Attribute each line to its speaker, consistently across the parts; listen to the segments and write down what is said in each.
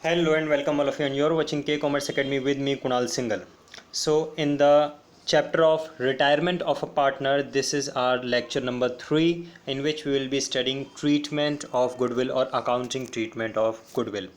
Speaker 1: Hello and welcome all of you, and you're watching K Commerce Academy with me, Kunal Singhal. So, in the chapter of retirement of a partner, this is our lecture number 3, in which we will be studying treatment of goodwill or accounting treatment of goodwill.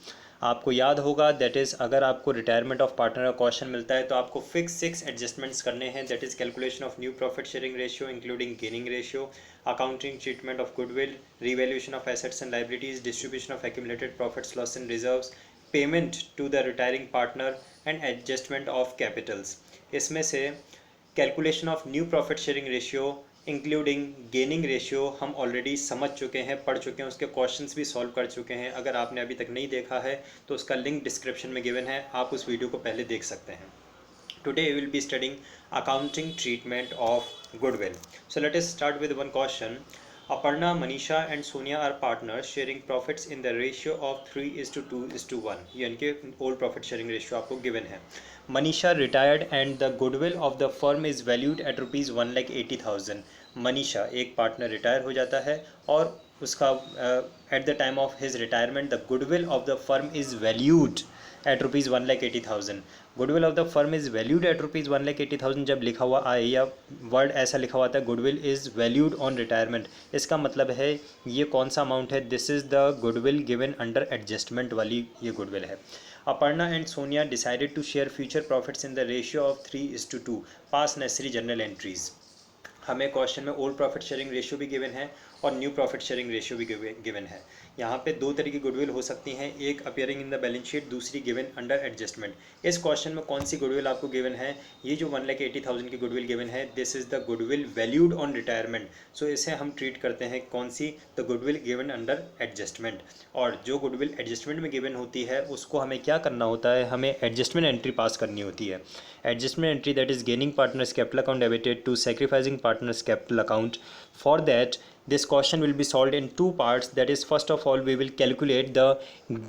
Speaker 1: आपको याद होगा that is अगर आपको retirement of partner का question मिलता है तो आपको फिक्स 6 एडजस्टमेंट्स करने हैं. That is calculation of new profit sharing ratio including gaining ratio, accounting treatment of goodwill, revaluation of assets and liabilities, distribution of accumulated profits loss and reserves, payment to the retiring partner and adjustment of capitals. इसमें से calculation of new profit sharing ratio including gaining ratio हम already समझ चुके हैं, पढ़ चुके हैं, उसके क्वेश्चंस भी सॉल्व कर चुके हैं. अगर आपने अभी तक नहीं देखा है तो उसका लिंक डिस्क्रिप्शन में गिवन है, आप उस वीडियो को पहले देख सकते हैं. Today we will be studying accounting treatment of goodwill. So let us start with one question. Aparna, Manisha and Sonia are partners sharing profits in the ratio of 3:2:1. ये इनके old profit sharing ratio आपको given है. Manisha retired and the goodwill of the firm is valued at rupees 1,80,000. Manisha एक partner retire हो जाता है और उसका eight the time of his retirement the goodwill of the firm is valued eight rupees 1,80,000. Goodwill of the firm is valued eight rupees 1,80,000 जब लिखा हुआ आए या वर्ड ऐसा लिखा हुआ था goodwill is valued on retirement, इसका मतलब है ये कौन सा अमाउंट है? This is the goodwill given under adjustment वाली ये गुडविल है. Aparna and Sonia decided to share future profits in the ratio of 3:2. Pass necessary journal entries. हमें क्वेश्चन में ओल्ड प्रॉफिट शेयरिंग रेशियो भी गिवन है और न्यू प्रॉफिट शेयरिंग रेशियो भी given है. यहाँ पे दो तरह की गुडविल हो सकती हैं, एक appearing in the balance sheet, दूसरी गिवन अंडर एडजस्टमेंट. इस क्वेश्चन में कौन सी गुडविल आपको गिवन है? ये जो 1,80,000 की गुडविल गिवन है, this is the goodwill valued on retirement. So इसे हम ट्रीट करते हैं कौन सी? The goodwill given under adjustment. और जो गुडविल एडजस्टमेंट में गिवन होती है उसको हमें क्या करना होता है? हमें एडजस्टमेंट एंट्री पास करनी होती है. Adjustment entry, that is gaining partner's capital account debited to sacrificing partner's capital account. For that, this question will be solved in two parts. That is, first of all we will calculate the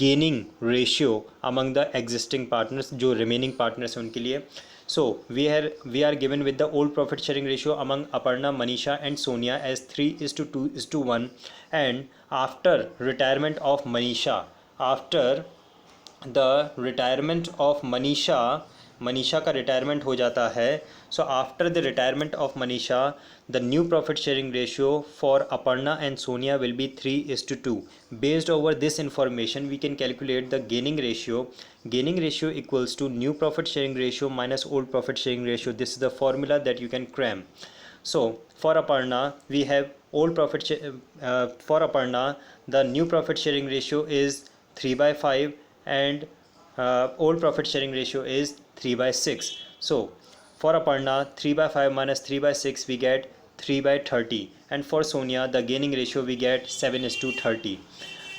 Speaker 1: gaining ratio among the existing partners, जो remaining partners हैं उनके लिए. So we are given with the old profit sharing ratio among Aparna, Manisha and Sonia as 3:2:1. And after retirement of Manisha, after the retirement of Manisha का retirement हो जाता है. So after the retirement of Manisha the new profit sharing ratio for Aparna and Sonia will be 3:2. Based over this information we can calculate the gaining ratio. Gaining ratio equals to new profit sharing ratio minus old profit sharing ratio. This is the formula that you can cram. So for Aparna we have old profit for Aparna the new profit sharing ratio is 3/5 and old profit sharing ratio is 3/6. So for Aparna 3/5 minus 3/6 we get 3/30, and for Sonia the gaining ratio we get 7:30.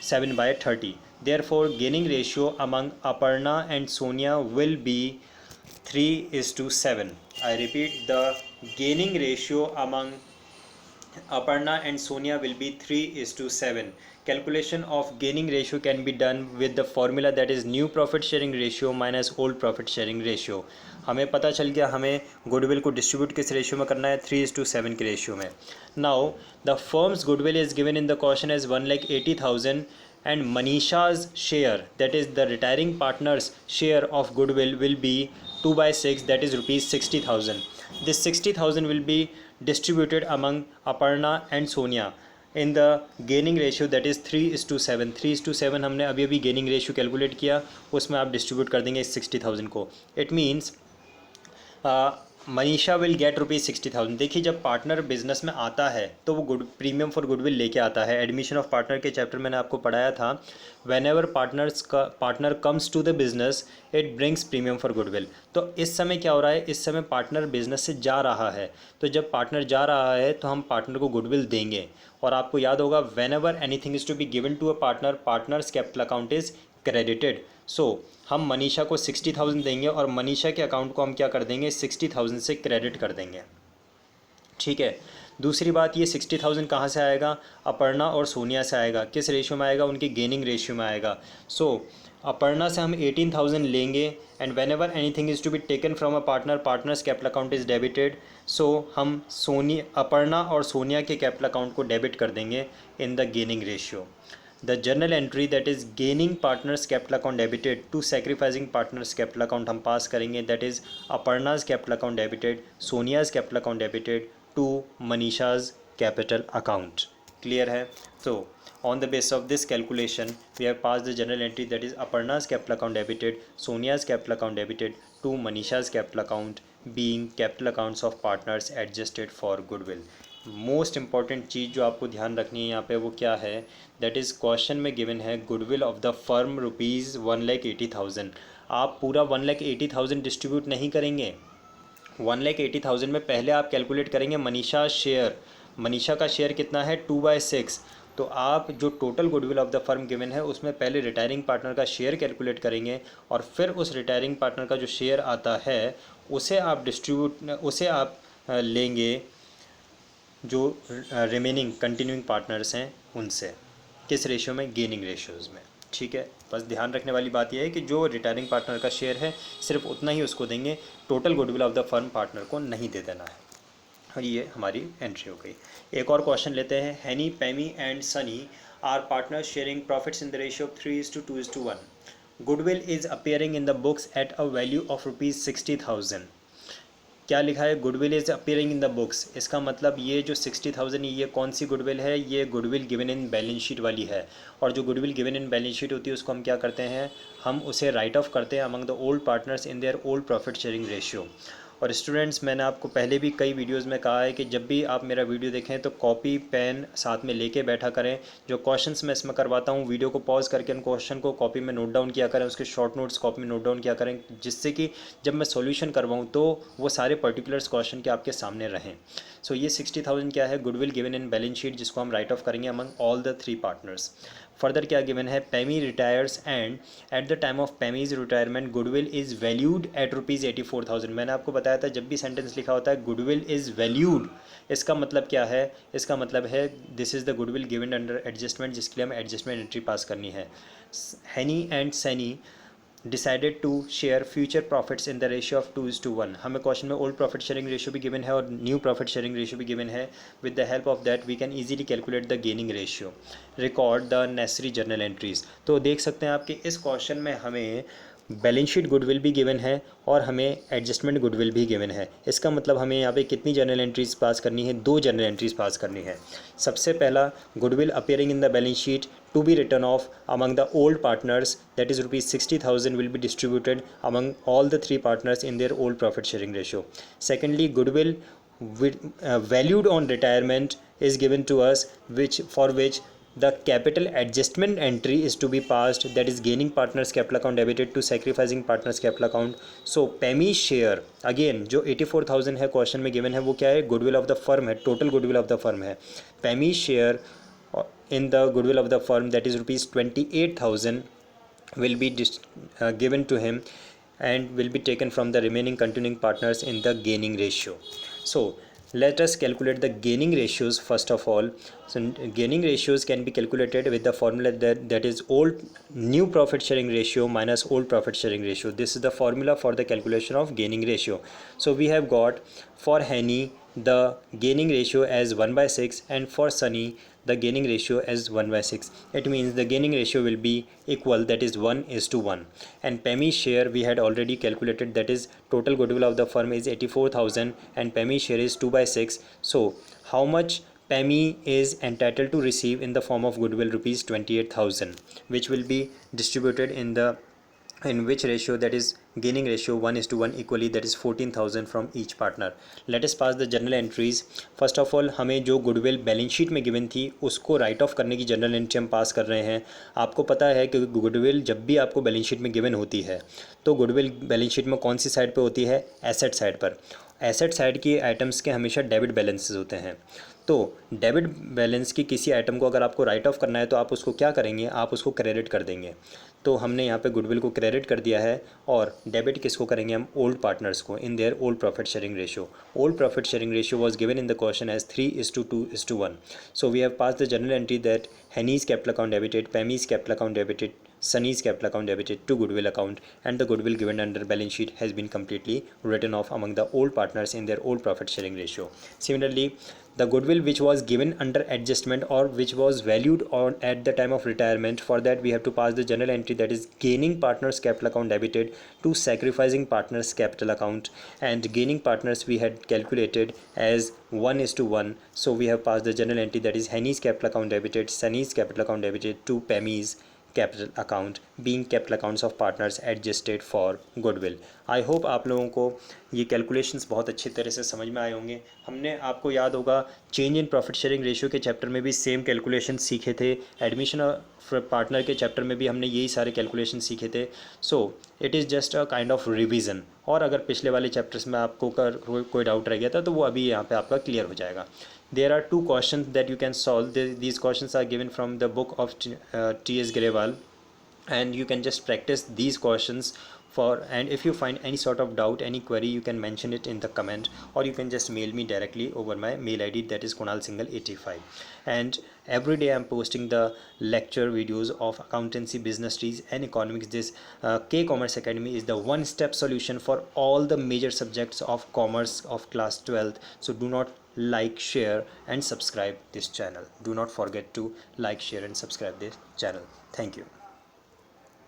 Speaker 1: 7/30. Therefore gaining ratio among Aparna and Sonia will be 3:7. I repeat, the gaining ratio among Aparna and Sonia will be 3:7. Calculation of gaining ratio can be done with the formula that is new profit sharing ratio minus old profit sharing ratio. हमें पता चल गया हमें goodwill को distribute किस ratio में करना है? 3:7 के रेशियो में. Now the firm's goodwill is given in the question as 1,80,000 and Manisha's share, that is the retiring partner's share of goodwill, will be 2/6, that is rupees 60,000. This 60,000 will be distributed among Aparna and Sonia in the gaining ratio, that is 3:7. 3:7 हमने अभी अभी gaining ratio calculate किया, उसमें आप distribute कर देंगे इस 60,000 को. It means Manisha will get rupees 60,000. देखिए जब पार्टनर बिजनेस में आता है तो वो प्रीमियम फॉर गुडविल लेके आता है. एडमिशन ऑफ पार्टनर के चैप्टर मैंने आपको पढ़ाया था. Whenever partner comes to the business it brings premium for goodwill. तो इस समय क्या हो रहा है? इस समय पार्टनर बिजनेस से जा रहा है. तो जब पार्टनर जा रहा है तो हम पार्टनर को गुडविल देंगे. और आपको याद होगा whenever anything is to be given to a partner, partners capital account is credited. So हम मनीषा को 60,000 देंगे और मनीषा के अकाउंट को हम क्या कर देंगे? 60,000 से क्रेडिट कर देंगे. ठीक है. दूसरी बात, ये 60,000 कहाँ से आएगा? अपर्णा और सोनिया से आएगा. किस रेशियो में आएगा? उनकी गेनिंग रेशियो में आएगा. सो अपर्णा से हम 18,000 लेंगे and whenever anything is to be taken from a partner, partners capital account is debited. So हम अपर्णा और सोनिया के कैपिटल अकाउंट को डेबिट कर देंगे in the gaining ratio. The journal entry that is gaining partners capital account debited to sacrificing partners capital account हम pass करेंगे, that is Aparna's capital account debited, Sonia's capital account debited to Manisha's capital account. Clear है? तो on the basis of this calculation we have passed the journal entry that is Aparna's capital account debited, Sonia's capital account debited to Manisha's capital account being capital accounts of partners adjusted for goodwill। Most important चीज़ जो आपको ध्यान रखनी है यहाँ पे वो क्या है, दैट इज़ क्वेश्चन में गिवन है goodwill of the firm rupees 1,80,000। आप पूरा 1,80,000 डिस्ट्रीब्यूट नहीं करेंगे। 1,80,000 में पहले आप कैलकुलेट करेंगे मनीषा शेयर। मनीषा का शेयर कितना है? 2/6। तो आप जो total goodwill of the firm given है उसमें पहले रिटायरिंग पार्टनर का शेयर कैलकुलेट करेंगे और फिर उस रिटायरिंग पार्टनर का जो शेयर आता है उसे आप लेंगे जो रिमेनिंग कंटिन्यूइंग पार्टनर्स हैं उनसे। किस रेशियो में? गेनिंग रेशियोज़ में। ठीक है, बस ध्यान रखने वाली बात यह है कि जो रिटायरिंग पार्टनर का शेयर है सिर्फ उतना ही उसको देंगे, total goodwill of the firm partner को नहीं दे देना है। और ये हमारी एंट्री हो गई। एक और क्वेश्चन लेते हैं। Hani, Pammy and Sunny are partners sharing profits in the ratio of 3:2:1। Goodwill is appearing in the books at a value of ₹60,000। क्या लिखा है? Goodwill is appearing in the books. इसका मतलब ये जो 60,000 ये कौन सी गुडविल है? ये goodwill given in balance sheet वाली है। और जो goodwill given in balance sheet होती है उसको हम क्या करते हैं? हम उसे राइट ऑफ करते हैं among the old partners in their old profit sharing ratio. और स्टूडेंट्स, मैंने आपको पहले भी कई वीडियोस में कहा है कि जब भी आप मेरा वीडियो देखें तो कॉपी पेन साथ में लेके बैठा करें। जो क्वेश्चंस मैं इसमें करवाता हूँ वीडियो को पॉज करके उन क्वेश्चन को कॉपी में नोट डाउन किया करें, उसके शॉर्ट नोट्स कॉपी में नोट डाउन किया करें, जिससे कि जब मैं सॉल्यूशन करवाऊँ तो वो सारे पर्टिकुलर्स क्वेश्चन के आपके सामने रहें। सो ये 60,000 क्या है? Goodwill given in balance sheet, जिसको हम राइट ऑफ करेंगे among all the 3 partners. Further क्या गिवन है? Pammy retires and at the time of Pammy's retirement goodwill is valued at ₹84,000। मैंने आपको बताया था जब भी सेंटेंस लिखा होता है गुडविल इज़ वैल्यूड, इसका मतलब क्या है? इसका मतलब है this is the goodwill given under adjustment, जिसके लिए हमें एडजस्टमेंट एंट्री पास करनी है। Haney and Saini decided to share future profits in the ratio of 2:1। हमें क्वेश्चन में ओल्ड प्रॉफिट शेयरिंग रेशियो भी गिवन है और न्यू प्रॉफिट शेयरिंग रेशियो भी गिवन है। With the help of that we can easily calculate the gaining ratio, record the necessary journal entries. तो देख सकते हैं आप कि इस क्वेश्चन में हमें बैलेंस शीट गुडविल भी गिवन है और हमें एडजस्टमेंट गुडविल भी गिवन है। इसका मतलब हमें यहाँ पे कितनी जर्नल एंट्रीज पास करनी है? 2 जर्नल एंट्रीज पास करनी है। सबसे पहला, goodwill appearing in the balance sheet to be written off among the old partners, that is ₹60,000 will be distributed among all the 3 partners in their old profit sharing ratio. Secondly, goodwill valued on retirement is given to us, for which the capital adjustment entry is to be passed, that is gaining partners capital account debited to sacrificing partners capital account. So PAMI share again जो 84,000 है question में given है वो क्या है? Goodwill of the firm है, total goodwill of the firm है। PAMI share in the goodwill of the firm, that is ₹28,000 will be given to him and will be taken from the remaining continuing partners in the gaining ratio. So let us calculate the gaining ratios first of all. So gaining ratios can be calculated with the formula that is new profit sharing ratio minus old profit sharing ratio. This is the formula for the calculation of gaining ratio. So we have got for Henny the gaining ratio as 1/6 and for Sunny the gaining ratio as 1/6. It means the gaining ratio will be equal, that is 1:1. And PAMI share we had already calculated, that is total goodwill of the firm is 84,000 and PAMI share is 2/6. So how much PAMI is entitled to receive in the form of goodwill? ₹28,000, which will be distributed in which ratio? That is gaining ratio 1:1 equally, that is 14,000 from each partner. Let us pass the journal entries. First of all हमें जो goodwill balance sheet में given थी उसको right of करने की journal entry हम पास कर रहे हैं। आपको पता है कि गुडविल जब भी आपको बैलेंस शीट में गिवन होती है तो गुडविल बैलेंस शीट में कौन सी साइड पर होती है? एसेट साइड पर। एसेट साइड की आइटम्स के हमेशा डेबिट बैलेंसेस होते हैं। तो डेबिट बैलेंस की किसी आइटम को अगर आपको राइट ऑफ करना है तो आप उसको क्या करेंगे? आप उसको क्रेडिट कर देंगे। तो हमने यहाँ पे गुडविल को क्रेडिट कर दिया है और डेबिट किसको करेंगे? हम ओल्ड पार्टनर्स को in their old profit sharing ratio. Old profit sharing ratio was given in the question as 3:2:1. So we have passed the journal entry that Henny's capital account debited, Pammy's capital account debited Sunny's capital account debited to goodwill account, and the goodwill given under balance sheet has been completely written off among the old partners in their old profit sharing ratio. Similarly, the goodwill which was given under adjustment or which was valued on at the time of retirement, for that we have to pass the journal entry, that is gaining partners capital account debited to sacrificing partners capital account, and gaining partners we had calculated as 1:1, so we have passed the journal entry, that is Henny's capital account debited, Sunny's capital account debited to Pammy's capital account being capital accounts of partners adjusted for goodwill. I hope आप लोगों को ये calculations बहुत अच्छी तरह से समझ में आए होंगे। हमने, आपको याद होगा, change in profit sharing ratio के चैप्टर में भी सेम कैलकुलेशन सीखे थे, एडमिशन ऑफ पार्टनर के चैप्टर में भी हमने यही सारे कैलकुलेशन सीखे थे। So it is just a kind of revision, और अगर पिछले वाले चैप्टर्स में आपको कोई डाउट रह गया था तो वो अभी यहाँ पे आपका क्लियर हो जाएगा। There are two questions that you can solve. These questions are given from the book of T.S. Grewal, and you can just practice these questions for, and if you find any sort of doubt, any query, you can mention it in the comment, or you can just mail me directly over my mail ID, that is kunalsinghal85. And every day I'm posting the lecture videos of accountancy, business trees and economics. This K Commerce Academy is the one step solution for all the major subjects of commerce of class 12th. So do not like, share and subscribe this channel. Do not forget to like, share and subscribe this channel. Thank you.